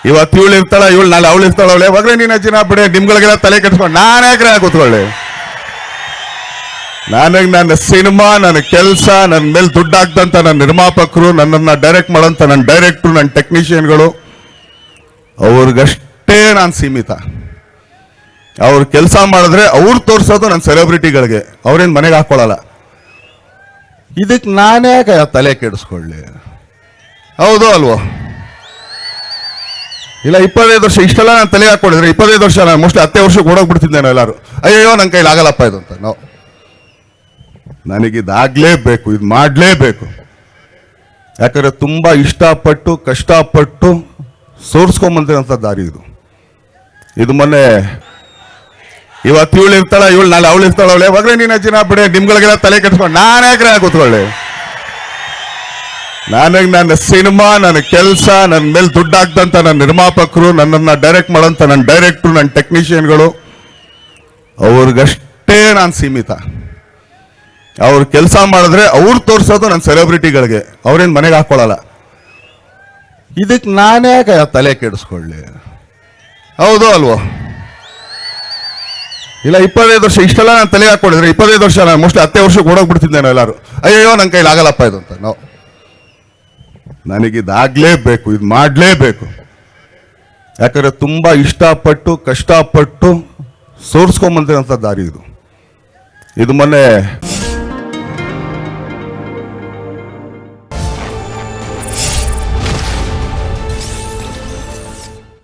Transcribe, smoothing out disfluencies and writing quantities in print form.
ಇವತ್ತು ಇವಳು ಇರ್ತಾಳ, ಇವಳು ನಾಳೆ ಅವಳು ಇರ್ತಾಳೆ, ಹೋಗ್ರೆ ನೀನು ಅಜ್ಜಿನ ಬಿಡಿ, ನಿಮ್ಗಳಿಗೆಲ್ಲ ತಲೆ ಕೆಡ್ಸ್ಕೊಂಡು ನಾನೇ ಕೂತ್ಕೊಳ್ಳಿ. ನನ್ನ ಸಿನಿಮಾ, ನನ್ನ ಕೆಲಸ, ನನ್ನ ಮೇಲೆ ದುಡ್ಡು ಹಾಕ್ದಂತ ನನ್ನ ನಿರ್ಮಾಪಕರು, ನನ್ನನ್ನು ಡೈರೆಕ್ಟ್ ಮಾಡೋಂಥ ನನ್ನ ಡೈರೆಕ್ಟ್ರು, ನನ್ನ ಟೆಕ್ನಿಷಿಯನ್ಗಳು, ಅವ್ರಿಗಷ್ಟೇ ನಾನು ಸೀಮಿತ. ಅವ್ರು ಕೆಲಸ ಮಾಡಿದ್ರೆ ಅವ್ರು ತೋರಿಸೋದು ನನ್ನ ಸೆಲೆಬ್ರಿಟಿಗಳಿಗೆ, ಅವ್ರೇನು ಮನೆಗೆ ಹಾಕೊಳ್ಳಲ್ಲ. ಇದಕ್ಕೆ ನಾನೇ ತಲೆ ಕೆಡಿಸ್ಕೊಳ್ಳಿ? ಹೌದು ಅಲ್ವೋ? ಇಲ್ಲ, 25 ವರ್ಷ ಇಷ್ಟೆಲ್ಲ ನಾನು ತಲೆ ಹಾಕೊಂಡಿದ್ರೆ 25 ವರ್ಷ ನಾನು ಮೋಸ್ಟ್ಲಿ 10 ವರ್ಷಕ್ಕೆ ಓಡೋಗ್ಬಿಡ್ತಿದ್ದೇನೆ. ಎಲ್ಲರೂ ಅಯ್ಯೋ ನನ್ನ ಕೈಲಿ ಆಗಲ್ಲಪ್ಪ ಇದು ಅಂತ. ನಾವು ನನಗಿದಾಗಲೇಬೇಕು, ಇದು ಮಾಡಲೇಬೇಕು. ಯಾಕಂದ್ರೆ ತುಂಬ ಇಷ್ಟಪಟ್ಟು ಕಷ್ಟಪಟ್ಟು ಸೋರ್ಸ್ಕೊಂಬಂದಿರೋಂಥ ದಾರಿ ಇದು. ಇದು ಮೊನ್ನೆ ಇವತ್ತು ಇವಳು ಇರ್ತಾಳ, ಇವಳು ನಾಳೆ ಅವಳು ಇರ್ತಾಳೆ, ಹೋಗ್ರೆ ನೀನು ಅಜ್ಜಿನ ಬಿಡಿ, ನಿಮ್ಗಳಿಗೆಲ್ಲ ತಲೆ ಕೆಡ್ಸ್ಕೊಂಡು ನಾನೇ ಕೂತ್ಕೊಳ್ಳಿ. ನನ್ನ ಸಿನಿಮಾ, ನನ್ನ ಕೆಲಸ, ನನ್ನ ಮೇಲೆ ದುಡ್ಡು ಹಾಕ್ದಂತ ನನ್ನ ನಿರ್ಮಾಪಕರು, ನನ್ನನ್ನು ಡೈರೆಕ್ಟ್ ಮಾಡೋಂಥ ನನ್ನ ಡೈರೆಕ್ಟ್ರು, ನನ್ನ ಟೆಕ್ನಿಷಿಯನ್ಗಳು, ಅವ್ರಿಗಷ್ಟೇ ನಾನು ಸೀಮಿತ. ಅವ್ರು ಕೆಲಸ ಮಾಡಿದ್ರೆ ಅವ್ರು ತೋರಿಸೋದು ನನ್ನ ಸೆಲೆಬ್ರಿಟಿಗಳಿಗೆ, ಅವ್ರೇನು ಮನೆಗೆ ಹಾಕೊಳ್ಳಲ್ಲ. ಇದಕ್ಕೆ ನಾನೇ ತಲೆ ಕೆಡಿಸ್ಕೊಳ್ಳಿ? ಹೌದು ಅಲ್ವೋ? ಇಲ್ಲ, 25 ವರ್ಷ ಇಷ್ಟೆಲ್ಲ ನಾನು ತಲೆ ಹಾಕೊಂಡಿದ್ರೆ 25 ವರ್ಷ ನಾನು ಮೋಸ್ಟ್ಲಿ 10 ವರ್ಷಕ್ಕೆ ಓಡೋಗ್ಬಿಡ್ತಿದ್ದೇನೆ. ಎಲ್ಲರೂ ಅಯ್ಯೋ ನನ್ನ ಕೈಲಿ ಆಗಲ್ಲಪ್ಪ ಇದು ಅಂತ. ನಾವು ನನಗಿದಾಗಲೇಬೇಕು, ಇದು ಮಾಡಲೇಬೇಕು. ಯಾಕಂದ್ರೆ ತುಂಬ ಇಷ್ಟಪಟ್ಟು ಕಷ್ಟಪಟ್ಟು ಸೋರ್ಸ್ಕೊಂಬಂದಿರೋಂಥ ದಾರಿ ಇದು. ಇದು ಮೊನ್ನೆ